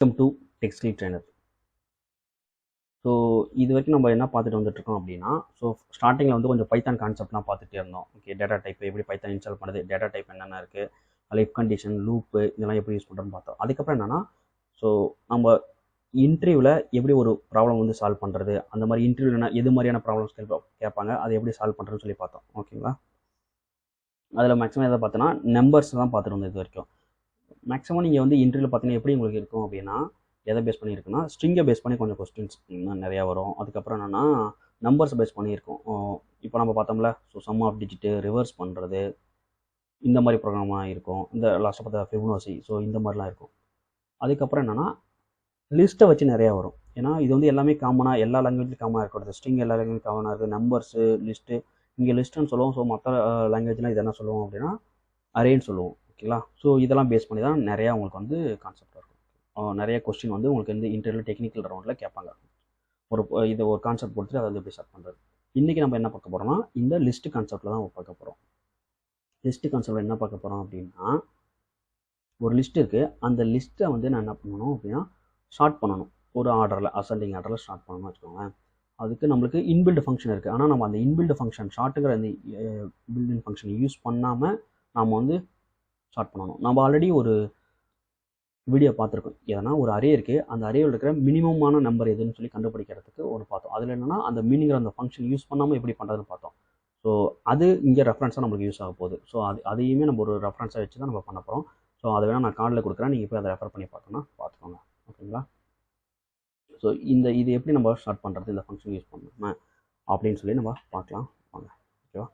Welcome to textile trainer. So இது வரைக்கும் நம்ம என்ன பார்த்துட்டு வந்துட்டுருக்கோம் அப்படின்னா, ஸோ ஸ்டார்டிங்கில் வந்து கொஞ்சம் பைத்தான் கான்செப்ட்லாம் பார்த்துட்டே இருந்தோம். ஓகே, டேட்டா டைப் எப்படி பைத்தான் இன்ஸ்டால் பண்ணுறது, டேட்டா டைப் என்னென்ன இருக்குது, அதில் இஃப் கண்டிஷன், லூப்பு இதெல்லாம் எப்படி யூஸ் பண்ணுறோன்னு பார்த்தோம். அதுக்கப்புறம் என்னென்னா, ஸோ நம்ம இன்டர்வியூவில் எப்படி ஒரு ப்ராப்ளம் வந்து சால்வ் பண்ணுறது, அந்த மாதிரி இன்டர்வியூவில் என்ன எது மாதிரியான ப்ராப்ளம்ஸ் கேட்பாங்க, அதை எப்படி சால்வ் பண்ணுறதுன்னு சொல்லி பார்த்தோம். ஓகேங்களா, அதில் மேக்ஸிமம் எதை பார்த்தோன்னா நம்பர்ஸ் தான் பார்த்துட்டு இருந்தோம் இது வரைக்கும். மேக்ஸிமம் நீங்கள் வந்து இன்டர்வியூவில் பார்த்தீங்கன்னா எப்படி உங்களுக்கு இருக்கும் அப்படின்னா, எதை பேஸ் பண்ணியிருக்குன்னா ஸ்ட்ரிங்கை பேஸ் பண்ணி கொஞ்சம் கொஸ்டின்ஸ் நிறையா வரும். அதுக்கப்புறம் என்னென்னா நம்பர்ஸ் பேஸ் பண்ணியிருக்கும். இப்போ நம்ம பார்த்தோம்ல, so sum of digit reverse பண்ணுறது இந்த மாதிரி ப்ரோக்ராமாக இருக்கும். இந்த லாஸ்ட்டாக பார்த்தா ஃபிபோனாச்சி, ஸோ இந்த மாதிரிலாம் இருக்கும். அதுக்கப்புறம் என்னென்னா லிஸ்ட்டை வச்சு நிறையா வரும். ஏன்னா இது வந்து எல்லாமே காமனாக எல்லா லாங்குவேஜ்லையும் காமனாக இருக்கக்கூடாது. ஸ்ட்ரிங் எல்லா லாங்குவேஜ் காமனாக இருக்குது. நம்பர்ஸு லிஸ்ட்டு இங்கே லிஸ்ட்டுன்னு சொல்லுவோம். ஸோ மற்ற லாங்குவேஜ்லாம் இது என்ன சொல்லுவோம் அப்படின்னா அரேன்னு சொல்லுவோம். ஓகேங்களா, ஸோ இதெல்லாம் பேஸ் பண்ணி தான் நிறையா உங்களுக்கு வந்து கான்செப்ட் இருக்கும். நிறைய கொஸ்டின் வந்து உங்களுக்கு வந்து இன்டர்வியூ டெக்னிக்கல் ரவுண்டில் கேட்பாங்க. இதை ஒரு கான்செப்ட் கொடுத்துட்டு அதை வந்து எப்படி ஸ்டார்ட் பண்ணுறது. இன்றைக்கி நம்ம என்ன பார்க்க போகிறோம்னா இந்த லிஸ்ட்டு கான்செப்டில் தான் பார்க்க போகிறோம். லிஸ்ட்டு கான்செப்டில் என்ன பார்க்க போகிறோம் அப்படின்னா, ஒரு லிஸ்ட் இருக்குது. அந்த லிஸ்ட்டை வந்து நான் என்ன பண்ணணும் அப்படின்னா ஸ்டார்ட் பண்ணணும். ஒரு ஆர்டரில் அசெண்டிங் ஆர்டரில் ஸ்டார்ட் பண்ணணும்னு வச்சுக்கோங்களேன். அதுக்கு நம்மளுக்கு இன்பில்டு ஃபங்க்ஷன் இருக்குது. ஆனால் நம்ம அந்த இன்பில்டு ஃபங்க்ஷன் ஷார்ட்டுங்கிற அந்த பில்டிங் ஃபங்க்ஷன் யூஸ் பண்ணாமல் நாம் வந்து ஸ்டார்ட் பண்ணணும். நம்ம ஆல்ரெடி ஒரு வீடியோ பார்த்துருக்கோம். எதனா ஒரு அரே இருக்குது, அந்த அரேவில் இருக்கிற மினிமமான நம்பர் எதுன்னு சொல்லி கண்டுபிடிக்கிறதுக்கு ஒன்று பார்த்தோம். அதில் என்னென்னா அந்த மீனிங்கிற அந்த ஃபங்க்ஷன் யூஸ் பண்ணாமல் எப்படி பண்ணுறதுன்னு பார்த்தோம். ஸோ அது இங்கே ரெஃபரன்ஸாக நம்மளுக்கு யூஸ் ஆக போகுது. ஸோ அதையுமே நம்ம ஒரு ரெஃபரன்ஸாக வச்சு தான் நம்ம பண்ண போகிறோம். ஸோ அதை வேணால் நான் கார்டில் கொடுக்குறேன், நீங்கள் போய் அதை ரெஃபர் பண்ணி பார்த்தோன்னா பார்த்துக்கோங்க. ஓகேங்களா, ஸோ இது எப்படி நம்ம ஸ்டார்ட் பண்ணுறது, இந்த ஃபங்க்ஷன் யூஸ் பண்ணணும் அப்படின்னு சொல்லி நம்ம பார்க்கலாம் வாங்க. ஓகேவா,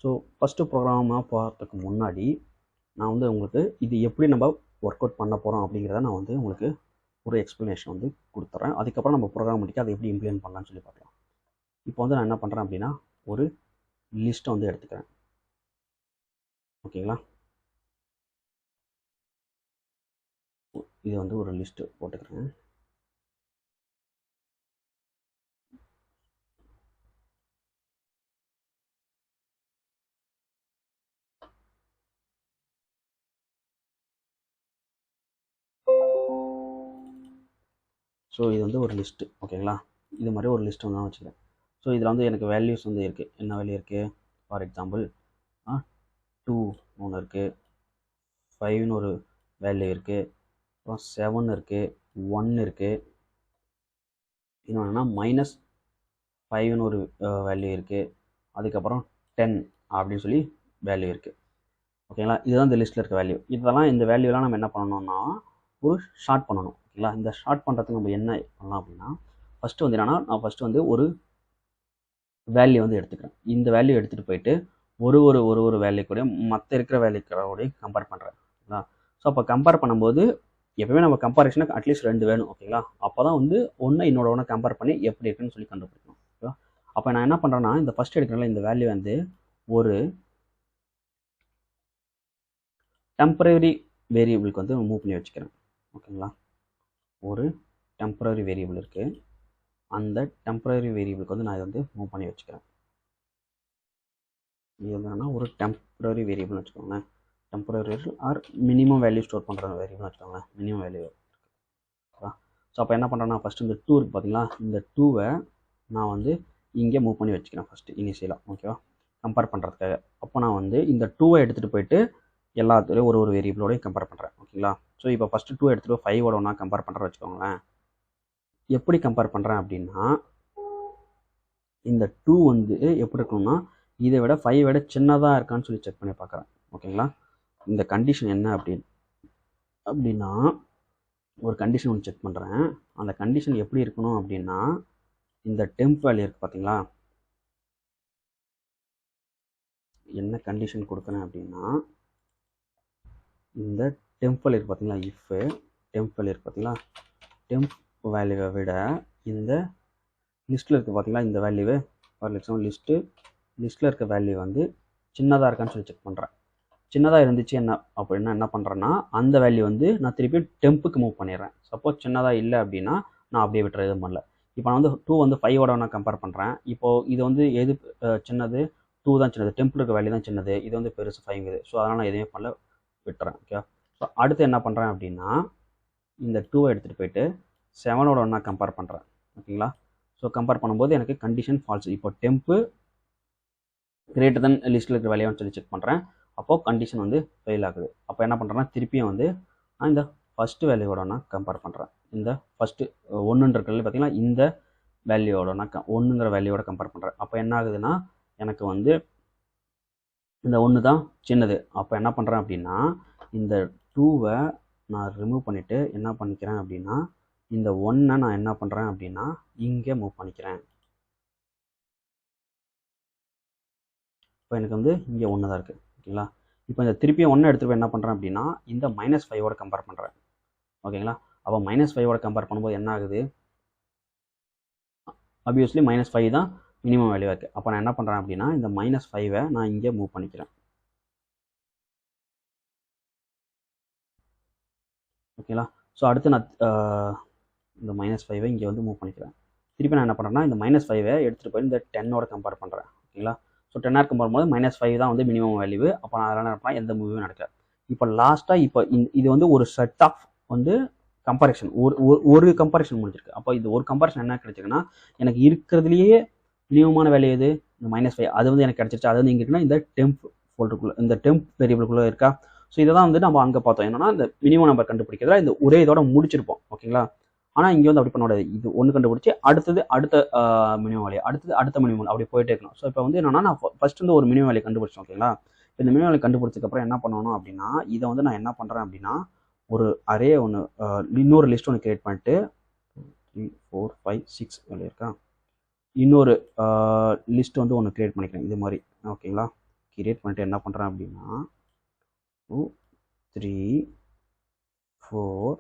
ஸோ ஃபஸ்ட்டு ப்ரோக்ராமாக பார்த்துக்கு முன்னாடி நான் வந்து உங்களுக்கு இது எப்படி நம்ம ஒர்க் அவுட் பண்ண போகிறோம் அப்படிங்கிறத நான் வந்து உங்களுக்கு ஒரு எக்ஸ்ப்ளனேஷன் வந்து கொடுத்துட்றேன். அதுக்கப்புறம் நம்ம ப்ரோக்ராமேட்டிக்காக அதை எப்படி இம்ப்ளிமெண்ட் பண்ணலாம்னு சொல்லி பார்க்கலாம். இப்போ வந்து நான் என்ன பண்ணுறேன் அப்படின்னா ஒரு லிஸ்ட்டை வந்து எடுத்துக்கிறேன். ஓகேங்களா, இது வந்து ஒரு லிஸ்ட்டு போட்டுக்கிறேன். ஸோ இது வந்து ஒரு லிஸ்ட்டு. ஓகேங்களா, இது மாதிரி ஒரு லிஸ்ட்டு வந்து நான் வச்சுக்கிறேன். ஸோ இதில் வந்து எனக்கு வேல்யூஸ் வந்து இருக்குது. என்ன வேல்யூ இருக்குது, ஃபார் எக்ஸாம்பிள் 2 ஒன்று இருக்குது, 5ன்னு ஒரு வேல்யூ இருக்குது, அப்புறம் 7 இருக்குது, 1 இருக்குது, இன்னொன்னா -5ன்னு ஒரு வேல்யூ இருக்குது, அதுக்கப்புறம் 10 அப்படின்னு சொல்லி வேல்யூ இருக்குது. ஓகேங்களா, இதுதான் இந்த லிஸ்ட்டில் இருக்க வேல்யூ. இந்த வேல்யூலாம் நம்ம என்ன பண்ணணும்னா ஒரு ஷார்ட் பண்ணணும். ஓகேங்களா, இந்த ஷார்ட் பண்ணுறதுக்கு நம்ம என்ன பண்ணலாம் அப்படின்னா, ஃபஸ்ட்டு வந்து என்னென்னா நான் ஃபஸ்ட்டு வந்து ஒரு வேல்யூ வந்து எடுத்துக்கிறேன். இந்த வேல்யூ எடுத்துகிட்டு போயிட்டு ஒரு வேல்யூ கூட மற்ற இருக்கிற வேல்யூக்கூட கம்பேர் பண்ணுறேன். ஓகேங்களா, ஸோ அப்போ கம்பேர் பண்ணும்போது எப்பவுமே நம்ம கம்பேரிஷனுக்கு அட்லீஸ்ட் 2 வேணும். ஓகேங்களா, அப்போ தான் வந்து ஒன்று கம்பேர் பண்ணி எப்படி இருக்குன்னு சொல்லி கண்டுபிடிக்கணும். ஓகேவா, அப்போ நான் என்ன பண்ணுறேன்னா இந்த ஃபஸ்ட் எடுக்கிறேன்ல இந்த வேல்யூ வந்து ஒரு டெம்பரரி வேரியபிளுக்கு வந்து மூவ் பண்ணி வச்சுக்கிறேன். ஓகேங்களா, ஒரு டெம்பரரி வேரியபிள் இருக்குது, அந்த டெம்பரரி வேரியபிளுக்கு வந்து நான் இதை வந்து மூவ் பண்ணி வச்சுக்கிறேன். இது என்னன்னா ஒரு டெம்பரரி வேரியபிள்னு வச்சுக்கோங்களேன். Temporary variable R minimum value store பண்ணுற வேரியபிள்னு வச்சுக்கோங்களேன். Minimum value. ஓகேவா, ஸோ அப்போ என்ன பண்ணுறேன்னா ஃபஸ்ட்டு இந்த 2 இருக்குது பார்த்தீங்களா, இந்த 2வை நான் வந்து இங்கே மூவ் பண்ணி வச்சுக்கிறேன் ஃபஸ்ட்டு இனிஷியலாக. ஓகேவா, கம்பேர் பண்ணுறதுக்காக. அப்போ நான் வந்து இந்த 2வை எடுத்துகிட்டு போயிட்டு எல்லாத்துலேயும் ஒரு வேரியபிளோடையும் கம்பேர் பண்ணுறேன். ஓகேங்களா, ஸோ இப்போ ஃபஸ்ட்டு 2 எடுத்துகிட்டு 5ஓட நான் கம்பேர் பண்ணுறேன் வச்சுக்கோங்களேன். எப்படி கம்பேர் பண்ணுறேன் அப்படின்னா இந்த 2 வந்து எப்படி இருக்கணும்னா இதை விட 5 விட சின்னதாக இருக்கான்னு சொல்லி செக் பண்ணி பார்க்குறேன். ஓகேங்களா, இந்த கண்டிஷன் என்ன அப்படின்னா ஒரு கண்டிஷன் ஒன்று செக் பண்ணுறேன். அந்த கண்டிஷன் எப்படி இருக்கணும் அப்படின்னா இந்த டெம்ப் வேல்யூ இருக்குது பார்த்தீங்களா, என்ன கண்டிஷன் கொடுக்குறேன் அப்படின்னா இந்த டெம்ப் வேல்யூ இருக்குது பார்த்தீங்களா, இஃப் டெம்ப் வேல்யூ இருக்குது பார்த்தீங்களா, டெம்ப் வேல்யூவை விட இந்த லிஸ்ட்டில் இருக்குது பார்த்தீங்களா இந்த வேல்யூவு, ஃபார் எக்ஸாம்பிள் லிஸ்ட்டில் இருக்க வேல்யூ வந்து சின்னதாக இருக்கான்னு சொல்லி செக் பண்ணுறேன். சின்னதாக இருந்துச்சு அப்படின்னா என்ன பண்ணுறேன்னா அந்த வேல்யூ வந்து நான் திருப்பி டெம்புக்கு மூவ் பண்ணிடுறேன். சப்போஸ் சின்னதாக இல்லை அப்படின்னா நான் அப்படியே விட்டுற எதுவும் பண்ணல. இப்போ நான் வந்து 2 வந்து 5ஓட நான் கம்பேர் பண்ணுறேன். இப்போது இது வந்து எது சின்னது, 2 தான் சின்னது, டெம்பில் இருக்க வேல்யூ தான் சின்னது, இது வந்து பெருசு 5. ஸோ அதனால் நான் எதுவுமே பண்ணல, விட்டுறேன். ஓகே, ஸோ அடுத்து என்ன பண்ணுறேன் அப்படின்னா இந்த 2 எடுத்துகிட்டு போயிட்டு 7ஓட ஒன்றா கம்பேர் பண்ணுறேன். ஓகேங்களா? ஸோ கம்பேர் பண்ணும்போது எனக்கு கண்டிஷன் ஃபால்ஸ். இப்போ டெம்ப்பு கிரேட்டர் தென் லிஸ்ட்டில் இருக்கிற வேலையான்னு சொல்லி செக் பண்ணுறேன். அப்போது கண்டிஷன் வந்து ஃபெயில் ஆகுது. அப்போ என்ன பண்ணுறேன்னா திருப்பியும் வந்து நான் இந்த ஃபஸ்ட்டு வேல்யூவோட நான் கம்பேர் பண்ணுறேன். இந்த ஃபஸ்ட்டு 1ன்ற இருக்கிறது பார்த்தீங்கன்னா இந்த வேல்யூவோட நான் 1ங்கிற வேல்யூவோட கம்பேர் பண்ணுறேன். அப்போ என்ன ஆகுதுன்னா எனக்கு வந்து இந்த 1 தான் சின்னது. அப்போ என்ன பண்ணுறேன் அப்படின்னா இந்த 2வை நான் ரிமூவ் பண்ணிவிட்டு என்ன பண்ணிக்கிறேன் அப்படின்னா இந்த 1ஐ நான் என்ன பண்ணுறேன் அப்படின்னா இங்கே மூவ் பண்ணிக்கிறேன். இப்போ எனக்கு வந்து இங்கே 1 தான் இருக்குது. ஓகேங்களா? இப்போ இந்த திருப்பியும் 1 எடுத்துகிட்டு போய் என்ன பண்ணுறேன் அப்படின்னா இந்த -5ஓட கம்பேர் பண்ணுறேன். ஓகேங்களா? அப்போ -5ஓட கம்பேர் பண்ணும்போது என்ன ஆகுது, ஆப்வியஸ்லி -5 தான் மினிமம் வேல்யூவாக இருக்குது. அப்போ நான் என்ன பண்ணுறேன் அப்படின்னா இந்த -5ஐ நான் இங்கே மூவ் பண்ணிக்கிறேன். ஓகேங்களா? ஸோ அடுத்து நான் இந்த -5ஐ இங்கே வந்து மூவ் பண்ணிக்கிறேன். திருப்பி நான் என்ன பண்ணுறேன்னா இந்த -5ஐ எடுத்துகிட்டு போய் இந்த 10ஓட கம்பேர் பண்ணுறேன். ஓகேங்களா? ஸோ 10 கம்பேர் பண்ணும்போது -5 தான் வந்து மினிமம் வேல்யூ. அப்போ நான் அதெல்லாம் என்ன எந்த மூவியும் நடக்கல. இப்போ லாஸ்ட்டாக இப்போ இது வந்து ஒரு செட் ஆஃப் வந்து கம்பேரிஷன் ஒரு கம்பேரிஷன் முடிஞ்சிருக்கு. அப்போ இது ஒரு கம்பேரிஷன் என்ன கிடைச்சிருக்குன்னா எனக்கு இருக்கிறதுலையே மினிமமான வேல்யூ எது இந்த -5 அது வந்து எனக்கு கிடைச்சிருச்சு. அது வந்து இங்கே இருக்குன்னா இந்த டெம்ப் ஃபோல்டருக்குள்ளே இந்த டெம்ப் வேரியபிளுக்குள்ளே இருக்கா. ஸோ இதை தான் வந்து நம்ம அங்கே பார்த்தோம். என்னன்னா இந்த மினிமம் நம்பர் கண்டுபிடிக்கிறதுல இந்த ஒரே இதோட முடிச்சிருப்போம். ஓகேங்களா? ஆனால் இங்கே வந்து அப்படி பண்ண முடியாது. இது ஒன்று கண்டுபிடிச்சி அடுத்த மினிமம் வேல்யூ அடுத்த மினிமம் அப்படி போயிட்டே இருக்கணும். ஸோ இப்போ வந்து என்னன்னா நான் ஃபர்ஸ்ட் வந்து ஒரு மினிமம் வேல்யூ கண்டுபிடிச்சேன். ஓகேங்களா? இப்போ இந்த மினிமம் வேல்யூ கண்டுபிடிச்சதுக்கப்புறம் என்ன பண்ணணும் அப்படின்னா இதை வந்து நான் என்ன பண்ணுறேன் அப்படின்னா ஒரு அரே ஒன்று இன்னொரு லிஸ்ட் ஒன்று கிரியேட் பண்ணிட்டு 3 4 5 6 வேல்யூ இருக்கா இன்னொரு லிஸ்ட் வந்து ஒன்று கிரியேட் பண்ணிக்கிறேன் இது மாதிரி. ஓகேங்களா? கிரியேட் பண்ணிட்டு என்ன பண்ணுறேன் அப்படின்னா 2 3 4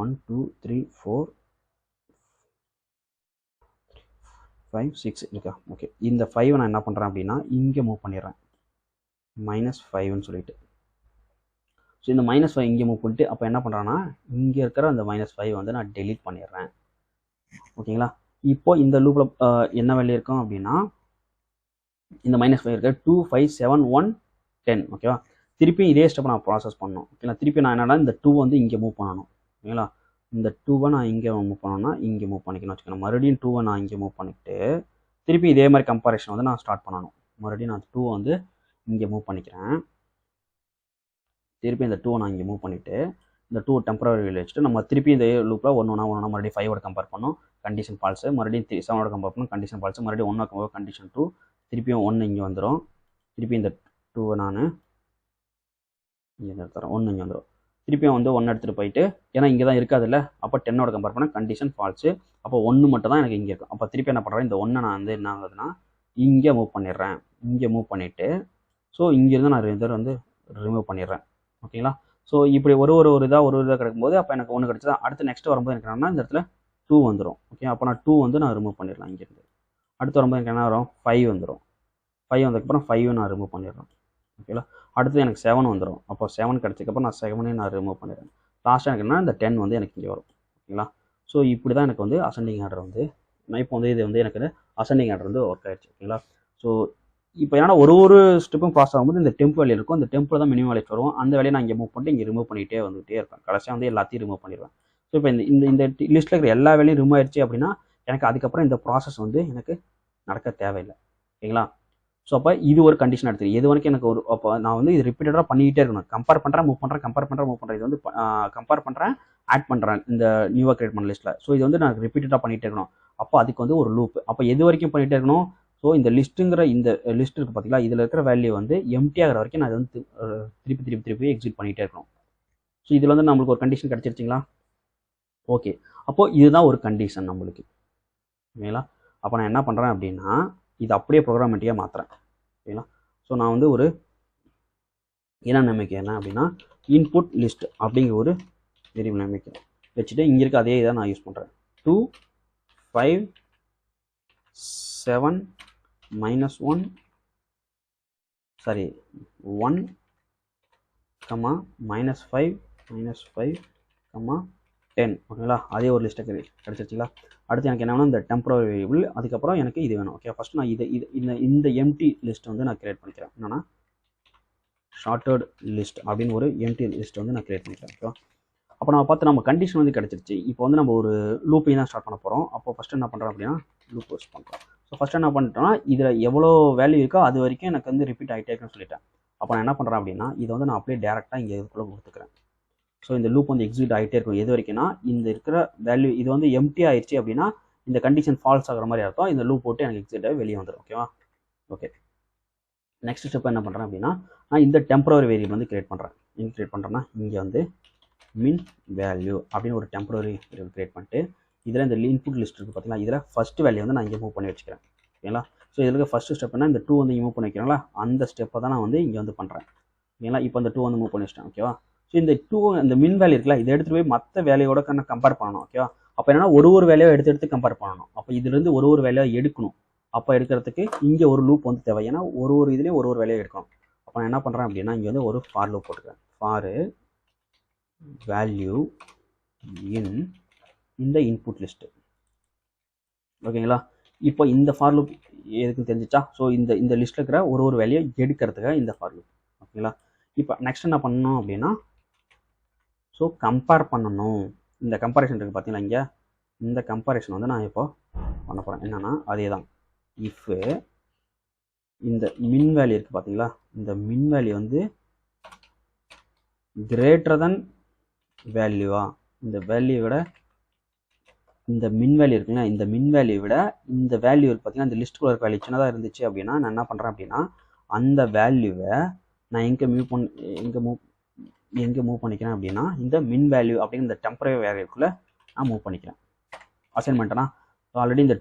1 2 3 4 5 6 இருக்கா. ஓகே, இந்த 5 நான் என்ன பண்ணுறேன் அப்படின்னா இங்கே மூவ் பண்ணிடுறேன் -5ன்னு சொல்லிட்டு. ஸோ இந்த -5 இங்கே மூவ் பண்ணிட்டு அப்போ என்ன பண்ணுறேன்னா இங்கே இருக்கிற அந்த -5 வந்து நான் டெலீட் பண்ணிடுறேன். ஓகேங்களா? இப்போ இந்த லூப்பில் என்ன வேல்யூ இருக்கும் அப்படின்னா இந்த -5 இருக்க 2 5 7 1 10. ஓகேவா? திருப்பி இதே ஸ்டெப் நான் ப்ராசஸ் பண்ணணும். ஓகேங்களா? திருப்பி நான் என்னன்னா இந்த 2 வந்து இங்கே மூவ் பண்ணணும். ஓகேங்களா? இந்த 2வை நான் இங்கே மூவ் பண்ணணும்னா இங்கே மூவ் பண்ணிக்கணும் வச்சுக்கணும். மறுபடியும் 2வை நான் இங்கே மூவ் பண்ணிக்கிட்டு திருப்பி இதே மாதிரி கம்பேரிஷன் வந்து நான் ஸ்டார்ட் பண்ணணும். மறுபடியும் நான் 2 வந்து இங்கே மூவ் பண்ணிக்கிறேன். திருப்பி இந்த 2 நான் இங்கே மூவ் பண்ணிவிட்டு இந்த 2 டெம்பரரி வேல்யூ வச்சுட்டு நம்ம திருப்பி இந்த லூப்பில் ஒன்று மறுபடியும் 5ஓட கம்பேர் பண்ணோம், கண்டிஷன் ஃபால்ஸு. மறுபடியும் 7ஓட கம்பேர் பண்ணணும், கண்டிஷன் ஃபால்ஸு. மறுபடியும் 1 கம்பேர் கண்டிஷன் 2. திருப்பியும் 1 இங்கே வந்துடும். திருப்பி இந்த 2வை நான் இங்கே நிறுத்துறேன். 1 இங்கே வந்துடும். திருப்பியும் வந்து 1 எடுத்துகிட்டு போயிட்டு ஏன்னா இங்கே தான் இருக்காதுல்ல. அப்போ 10ஓட கம்பேர் பண்ணால் கண்டிஷன் ஃபால்ஸு. அப்போ 1 மட்டும் தான் எனக்கு இங்கே இருக்கும். அப்போ திருப்பி என்ன பண்ணுறேன் இந்த 1 நான் வந்து என்ன ஆகுதுன்னா இங்கே மூவ் பண்ணிடுறேன். இங்கே மூவ் பண்ணிவிட்டு ஸோ இங்கேருந்து நான் இதை வந்து ரிமூவ் பண்ணிடுறேன். ஓகேங்களா? ஸோ இப்படி ஒரு இதாக கிடைக்கும்போது அப்போ எனக்கு 1 கிடச்சதா. அடுத்து நெக்ஸ்ட் வரும்போது எனக்கு என்னன்னா இந்த இடத்துல 2 வந்துடும். ஓகே, அப்போ நான் 2 வந்து நான் ரிமூவ் பண்ணிடலாம் இங்கேருந்து. அடுத்து வரும்போது எனக்கு என்ன வரும் 5 வந்துடும். 5 வந்ததுக்கப்புறம் 5 நான் ரிமூவ் பண்ணிடுறேன். ஓகேங்களா? அடுத்து எனக்கு 7 வந்துடும். அப்போ 7 கிடச்சதுக்கப்புறம் நான் 7ஐயும் நான் ரிமூவ் பண்ணிடுறேன். லாஸ்ட்டாக எனக்கு என்ன இந்த 10 வந்து எனக்கு இங்கே வரும். ஓகேங்களா? ஸோ இப்படி தான் எனக்கு வந்து அசெண்டிங் ஆர்டர் வந்து இப்போ வந்து இது வந்து எனக்கு அசெண்டிங் ஆர்டர் வந்து ஒர்க் ஆயிடுச்சு. ஓகேங்களா? ஸோ இப்போ ஏன்னா ஒரு ஸ்டெப்பும் பாஸ் ஆகும்போது இந்த டெம்ப் வேல்யூ இருக்கும். இந்த டெம்பில் தான் மினிமம் வேல்யூ வரும். அந்த வேலையை நான் இங்கே மூவ் பண்ணிட்டு இங்கே ரிமூவ் பண்ணிகிட்டே வந்துகிட்டே இருப்பேன். கடைசியாக வந்து எல்லாத்தையும் ரிமூவ் பண்ணிடுவேன். ஸோ இப்போ இந்த லிஸ்ட்டில் இருக்கிற எல்லா வேலையும் ரிமூவ் ஆயிடுச்சு அப்படின்னா எனக்கு அதுக்கப்புறம் இந்த ப்ராசஸ் வந்து எனக்கு நடக்க தேவையில்லை. ஓகேங்களா? ஸோ அப்போ இது ஒரு கண்டிஷன் எடுத்துருக்கு. எது வரைக்கும் எனக்கு அப்போ நான் வந்து இது ரிப்பீட்டடாக பண்ணிக்கிட்டே இருக்கணும். கம்பேர் பண்ணுறேன், மூவ் பண்ணுறேன், கம்பேர் பண்ணுறேன், மூவ் பண்ணுறேன். இது வந்து கம்பேர் பண்ணுறேன், ஆட் பண்ணுறேன் இந்த நியூவாக கிரியேட் பண்ண லிஸ்ட்டில். ஸோ இது வந்து நான் ரிப்பீட்டடாக பண்ணிகிட்டே இருக்கணும். அப்போ அதுக்கு வந்து ஒரு லூப். அப்போ எது வரைக்கும் பண்ணிகிட்டே இருக்கணும். ஸோ இந்த லிஸ்ட்டுங்கிற இந்த லிஸ்ட் இருக்குது பார்த்தீங்களா, இதில் இருக்கிற வேல்யூ வந்து எம்டி ஆகிற வரைக்கும் நான் அதை வந்து திருப்பி எக்ஸிட் பண்ணிகிட்டே இருக்கணும். ஸோ இதில் வந்து நம்மளுக்கு ஒரு கண்டிஷன் கிடச்சிருச்சிங்களா? ஓகே, அப்போது இதுதான் ஒரு கண்டிஷன் நம்மளுக்கு. ஓகேங்களா? அப்போ நான் என்ன பண்ணுறேன் அப்படின்னா இது அப்படியே ப்ரோக்ராமேட்டிக்காக மாற்றுறேன். ஓகேங்களா? ஸோ நான் வந்து ஒரு என்ன நினைக்கிறேன் அப்படின்னா இன்புட் லிஸ்ட் அப்படிங்கிற ஒரு வேரியபிள் நினைக்கிறேன் வச்சுட்டு இங்கே இருக்க அதே இதை நான் யூஸ் பண்ணுறேன். 2 5 7 -1 சாரி 1 -5 -10. ஓகேங்களா? அதே ஒரு லிஸ்ட்டை கிடச்சிருச்சிங்களா? அடுத்து எனக்கு என்ன வேணும் இந்த டெம்பரரி வேரியபிள். அதுக்கப்புறம் எனக்கு இது வேணும். ஓகே, ஃபஸ்ட்டு நான் இந்த எம்டி லிஸ்ட் வந்து நான் கிரியேட் பண்ணிக்கிறேன். என்னன்னா ஷார்ட்டட் லிஸ்ட் அப்படின்னு ஒரு எம்டி லிஸ்ட் வந்து நான் கிரியேட் பண்ணிக்கிறேன். ஓகேவா? அப்போ நம்ம பார்த்து நம்ம கண்டிஷன் வந்து கிடச்சிருச்சு. இப்போ வந்து நம்ம ஒரு லூப்பையும் தான் ஸ்டார்ட் பண்ண போகிறோம். அப்போ ஃபஸ்ட்டு என்ன பண்ணுறோம் அப்படின்னா லூப் யூஸ் பண்ணுறோம். ஸோ ஃபஸ்ட்டு என்ன பண்ணிட்டோம்னா இதில் எவ்வளோ வேல்யூ இருக்கோ அது வரைக்கும் எனக்கு வந்து ரிப்பீட் ஆகிட்டே இருக்குன்னு சொல்லிட்டேன். அப்போ நான் என்ன பண்ணுறேன் அப்படின்னா இதை வந்து நான் அப்படியே டேரெக்டாக இங்கே இதுக்குள்ளே கொடுத்துக்கிறேன். ஸோ இந்த லூப் வந்து எக்ஸிக்யூட் ஆகிட்டே இருக்கும். எது வரைக்கும்னா இந்த இருக்கிற வேல்யூ இது வந்து எம்டி ஆயிடுச்சு அப்படின்னா இந்த கண்டிஷன் ஃபால்ஸ் ஆகிற மாதிரி அர்த்தம். இந்த லூப் போட்டு எனக்கு எக்ஸிக்யூட் ஆகி வெளியே வந்துடும். ஓகேவா? ஓகே, நெக்ஸ்ட் ஸ்டெப் என்ன பண்ணுறேன் அப்படின்னா நான் இந்த டெம்பரரி வேரியபிள் வந்து கிரியேட் பண்ணுறேன். எங்கே கிரியேட் பண்ணுறேன்னா இங்கே வந்து மின் வேல்யூ அப்படின்னு ஒரு டெம்பரரி வேரியபிள் கிரியேட் பண்ணிட்டு இதில் இந்த இன்புட் லிஸ்ட் இருக்குது பார்த்தீங்களா, இதில் ஃபஸ்ட் வேல்யூ வந்து நான் இங்கே மூவ் பண்ணி வச்சுக்கிறேன். ஓகேங்களா? ஸோ இதில் ஃபஸ்ட்டு ஸ்டெப்னா இந்த 2 வந்து மூவ் பண்ணி வைக்கிறாங்களா, அந்த ஸ்டெப்பை தான் நான் வந்து இங்கே வந்து பண்ணுறேன். ஓகேங்களா? இப்போ இந்த 2 வந்து மூவ் பண்ணி வச்சிட்டேன். ஓகேவா? ஸோ இந்த 2 இந்த மின் வேல்யூ இருக்குல்ல, இதை எடுத்துகிட்டு போய் மற்ற வேலையோட கம்பேர் பண்ணணும். ஓகேவா? அப்போ என்னன்னா ஒரு வேலையை எடுத்து கம்பேர் பண்ணணும். அப்போ இதுலேருந்து ஒரு வேலையை எடுக்கணும். அப்போ எடுக்கிறதுக்கு இங்கே ஒரு லூப் வந்து தேவை. ஏன்னா ஒரு இதுலேயும் ஒரு வேலையை எடுக்கணும். அப்போ நான் என்ன பண்ணுறேன் அப்படின்னா இங்கே வந்து ஒரு ஃபார் லூப் போட்டுக்கிறேன். ஃபார் வேல்யூ இன் இந்த இன்புட் லிஸ்ட்டு. ஓகேங்களா? இப்போ இந்த ஃபார் லூப் எதுக்கு தெரிஞ்சிச்சா? ஸோ இந்த லிஸ்ட்டில் இருக்கிற ஒரு வேலையை எடுக்கிறதுக்காக இந்த ஃபார் லூப். ஓகேங்களா? இப்போ நெக்ஸ்ட் என்ன பண்ணணும் அப்படின்னா ஸோ கம்பேர் பண்ணணும். இந்த கம்பேரிஷன் இருக்குது பார்த்தீங்களா, இங்கே இந்த கம்பேரிஷன் வந்து நான் இப்போ பண்ண போகிறேன். என்னென்னா அதே தான், இஃப் இந்த மின் வேல்யூ இருக்குது பார்த்தீங்களா, இந்த மின் வேல்யூ வந்து கிரேட்டர் தென் வேல்யூவா, இந்த வேல்யூ விட இந்த மின் வேல்யூ இருக்குங்களா, இந்த மின் வேல்யூ விட இந்த வேல்யூ இருக்குது பார்த்தீங்கன்னா, இந்த லிஸ்ட்டுக்குள்ள இருக்க வேல்யூ சின்னதாக இருந்துச்சு அப்படின்னா நான் என்ன பண்ணுறேன் அப்படின்னா அந்த வேல்யூவை நான் எங்கே மூவ் பண்ணிக்கிறேன் அப்படின்னா இந்த மின் வேல்யூ அப்படிங்கிற இந்த டெம்பரரி வேல்யூக்குள்ளே நான் மூவ் பண்ணிக்கிறேன். அசைன்மெண்ட்னா ஆல்ரெடி இந்த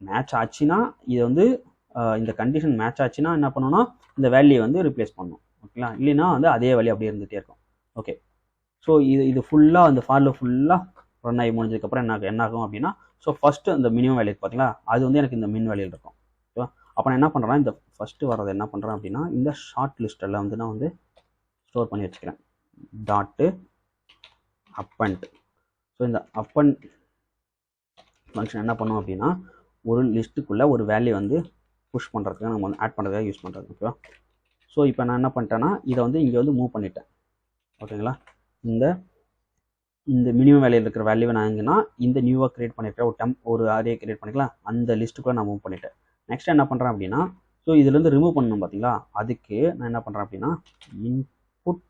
மேட்ச் ஆச்சுன்னா இது வந்து இந்த கண்டிஷன் மேட்ச் ஆச்சுன்னா என்ன பண்ணணும்னா இந்த வேல்யூ வந்து ரிப்ளேஸ் பண்ணணும். ஓகேங்களா? இல்லைன்னா வந்து அதே வேல்யூ அப்படியே இருந்துகிட்டே இருக்கும். ஓகே, ஸோ இது ஃபுல்லாக அந்த ஃபாரில் ஃபுல்லாக ரன் ஆகி முடிஞ்சதுக்கப்புறம் என்ன ஆகும் அப்படின்னா ஸோ ஃபஸ்ட்டு அந்த மினிமம் வேல்யூ பார்த்தீங்களா, அது வந்து எனக்கு இந்த மின் வேல்யூ இருக்கும். ஓகேவா? அப்போ நான் என்ன பண்ணுறேன், இந்த ஃபஸ்ட்டு வரதை என்ன பண்ணுறேன் அப்படின்னா இந்த ஷார்ட் லிஸ்ட்டில் வந்து நான் வந்து ஸ்டோர் பண்ணி வச்சுக்கிறேன். Dot append. ஸோ இந்த அப்பண்ட் ஃபங்க்ஷன் என்ன பண்ணும் அப்படின்னா ஒரு லிஸ்ட்டுக்குள்ளே ஒரு வேல்யூ வந்து புஷ் பண்ணுறதுக்கு நம்ம வந்து ஆட் பண்ணுறதுக்காக யூஸ் பண்ணுறது. ஓகேவா? ஸோ இப்போ நான் என்ன பண்ணிட்டேன்னா இதை வந்து இங்கே வந்து மூவ் பண்ணிட்டேன். ஓகேங்களா? இந்த மினிமம் வேல்யூ இருக்கிற வேல்யூவை நான் எங்கன்னா இந்த நியூவாக கிரியேட் பண்ணியிருக்கேன் ஒரு அரே கிரியேட் பண்ணிக்கலாம், அந்த லிஸ்ட்டுக்குள்ளே நான் மூவ் பண்ணிட்டேன். நெக்ஸ்ட் என்ன பண்ணுறேன் அப்படின்னா ஸோ இதுலேருந்து ரிமூவ் பண்ணணும் பார்த்தீங்களா, அதுக்கு நான் என்ன பண்ணுறேன் அப்படின்னா இன்புட்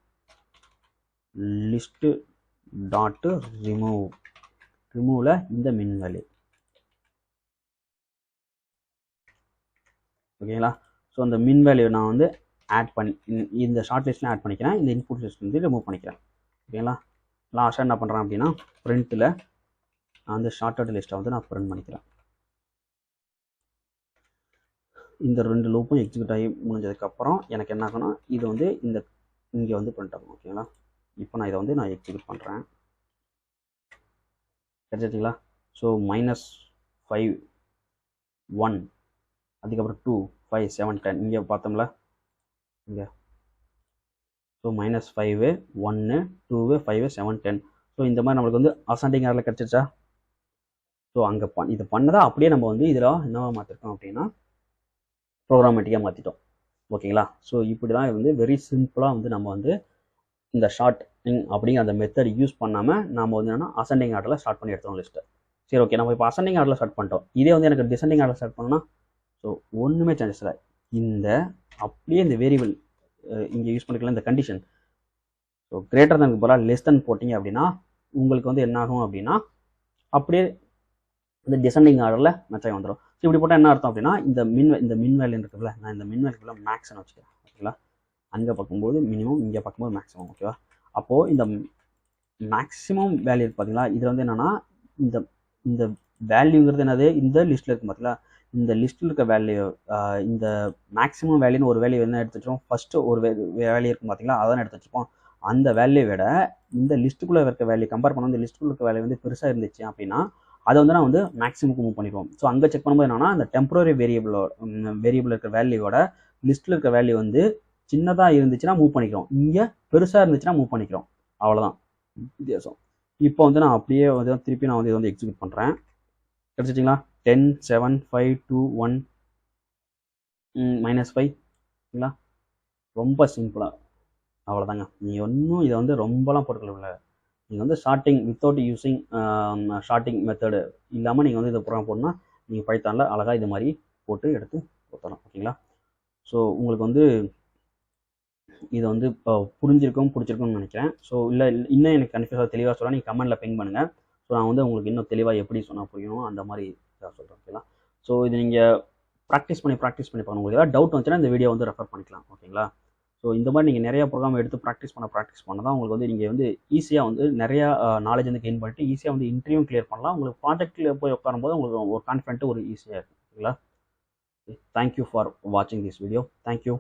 லிஸ்ட்டு டாட்டு ரிமூவில் இந்த மின் வேல்யூ. ஓகேங்களா? ஸோ அந்த மின் வேல்யூ நான் வந்து ஆட் பண்ணி இந்த ஷார்ட் லிஸ்ட்டில் ஆட் பண்ணிக்கிறேன், இந்த இன்புட் லிஸ்ட் வந்து ரிமூவ் பண்ணிக்கிறேன். ஓகேங்களா? லாஸ்ட்டாக என்ன பண்ணுறேன் அப்படின்னா பிரிண்ட்டில் நான் வந்து ஷார்ட்டட் லிஸ்ட்டை வந்து நான் பிரிண்ட் பண்ணிக்கிறேன். இந்த 2 லூப்பும் எக்ஸிக்யூட் ஆகி முடிஞ்சதுக்கப்புறம் எனக்கு என்ன ஆகும்னா இது வந்து இங்கே வந்து பிரிண்ட் ஆகும். ஓகேங்களா? இப்போ நான் இதை வந்து நான் எக்ஸிக்யூட் பண்ணுறேன். கிடைச்சிங்களா? ஸோ -5 1 அதுக்கப்புறம் 2 5 7 10 இங்கே பார்த்தோம்ல இங்கே. ஸோ -5 1 2 5 7 10. ஸோ இந்த மாதிரி நம்மளுக்கு வந்து அசெண்டிங் ஆர்டரில் கிடச்சிருச்சா? ஸோ அங்கே இது பண்ணதை அப்படியே நம்ம வந்து இதில் என்னவா மாற்றிருக்கோம் அப்படின்னா ப்ரோக்ராமேட்டிக்காக மாற்றிட்டோம். ஓகேங்களா? ஸோ இப்படி தான் வந்து வெரி சிம்பிளாக வந்து நம்ம வந்து இந்த ஷார்ட்டிங் அப்படிங்கிற அந்த மெத்தட் யூஸ் பண்ணாமல் நம்ம வந்து என்னன்னா அசெண்டிங் ஆர்டரில் ஸ்டார்ட் பண்ணி எடுத்தோம் லிஸ்ட்டு. சரி, ஓகே, நம்ம இப்போ அசெண்டிங் ஆர்டரில் ஸ்டார்ட் பண்ணிட்டோம். இதே வந்து எனக்கு டிசெண்டிங் ஆர்டரில் ஸ்டார்ட் பண்ணோன்னா ஸோ ஒன்றுமே சேஞ்சஸ் இல்லை. அப்படியே இந்த வேரியபிள் இங்கே யூஸ் பண்ணிக்கலாம். இந்த கண்டிஷன் ஸோ கிரேட்டர் தனுக்கு பதிலாக லெஸ் தன் போட்டிங்க அப்படின்னா உங்களுக்கு வந்து என்ன ஆகும் அப்படின்னா அப்படியே இந்த டிசெண்டிங் ஆர்டரில் மேட்ச் ஆகி வந்துடும். ஸோ இப்படி போட்டால் என்ன அர்த்தம் அப்படின்னா இந்த மின் வேல்யூ இருக்குல்ல, நான் இந்த மின் வேல்யூக்குள்ள மேக்ஸ்ன்னு வச்சுக்கிறேன். ஓகேங்களா? அங்கே பார்க்கும்போது மினிமம், இங்கே பார்க்கும்போது மேக்ஸிமம். ஓகேவா? அப்போது இந்த மேக்ஸிமம் வேல்யூ இருக்குது பார்த்தீங்களா, இதில் வந்து என்னென்னா இந்த வேல்யூங்கிறது என்னது, இந்த லிஸ்ட்டில் இருக்குது பார்த்தீங்களா, இந்த லிஸ்ட்டில் இருக்க வேல்யூ இந்த மேக்ஸிமம் வேல்யூன்னு ஒரு வேல்யூ என்ன எடுத்து வச்சுருப்போம், ஃபஸ்ட்டு ஒரு வேல்யூ இருக்கும் பார்த்தீங்களா, அதான் எடுத்து வச்சுப்போம். அந்த வேல்யூ விட இந்த லிஸ்ட்டுக்குள்ளே இருக்க வேல்யூ கம்பேர் பண்ண இந்த லிஸ்ட்டுக்குள்ள இருக்க வேல்யூ வந்து பெருசாக இருந்துச்சு அப்படின்னா அதை வந்து நான் வந்து மேக்ஸிமுக்கு மூவ் பண்ணிடுவோம். ஸோ அங்கே செக் பண்ணும்போது என்னன்னா அந்த டெம்பரரி வேரியபிள் இருக்க வேல்யூவோட லிஸ்ட்டில் இருக்க வேல்யூ வந்து சின்னதாக இருந்துச்சுன்னா மூவ் பண்ணிக்கிறோம், இங்கே பெருசாக இருந்துச்சுன்னா மூவ் பண்ணிக்கிறோம். அவ்வளோதான் வித்தியாசம். இப்போ வந்து நான் அப்படியே வந்து திருப்பி நான் வந்து இதை வந்து எக்ஸிக்யூட் பண்ணுறேன். கிடச்சிட்டிங்களா? 10 7 5 2 1 -5. சரிங்களா? ரொம்ப சிம்பிளாக அவ்வளோதாங்க. நீ ஒன்றும் இதை வந்து ரொம்பலாம் போட்டுக்கல. நீங்கள் வந்து sorting without using sorting method இல்லாமல் நீங்கள் வந்து இதை ப்ரோக்ராம் போடணும்னா நீங்கள் பைத்தானில் அழகாக இது மாதிரி போட்டு எடுத்து கொடுத்தலாம். ஓகேங்களா? ஸோ உங்களுக்கு வந்து இதை வந்து இப்போ பிடிச்சிருக்கும்னு நினைக்கிறேன். ஸோ இல்லை இன்னும் எனக்கு கன்ஃபியூஸாக தெளிவாக சொல்ல நீங்கள் கமெண்ட்டில் பிங் பண்ணுங்கள். ஸோ நான் வந்து உங்களுக்கு இன்னும் தெளிவாக எப்படி சொன்னால் புரியணும் அந்த மாதிரி சொல்கிறேன். ஓகேங்களா? ஸோ இது நீங்கள் ப்ராக்டிஸ் பண்ணி பார்க்கணும். உங்களுக்கு ஏதாவது டவுட் வந்துச்சுன்னா இந்த வீடியோ வந்து ரெஃபர் பண்ணிக்கலாம். ஓகேங்களா? ஸோ இந்த மாதிரி நீங்கள் நிறையா ப்ரோக்ராம் எடுத்து ப்ராக்டிஸ் பண்ண தான் உங்களுக்கு வந்து நீங்கள் வந்து ஈஸியாக வந்து நிறையா நாலேஜ் வந்து கெயின் பண்ணிட்டு ஈஸியாக வந்து இன்டர்வியூ கிளியர் பண்ணலாம். உங்களுக்கு ப்ராஜெக்ட்டில் போய் உட்காரும்போது உங்களுக்கு ஒரு கான்ஃபிடென்ட்டு ஒரு ஈஸியாக இருக்கும். ஓகேங்களா? தேங்க்யூ ஃபார் வாட்சிங் திஸ் வீடியோ. தேங்க்யூ.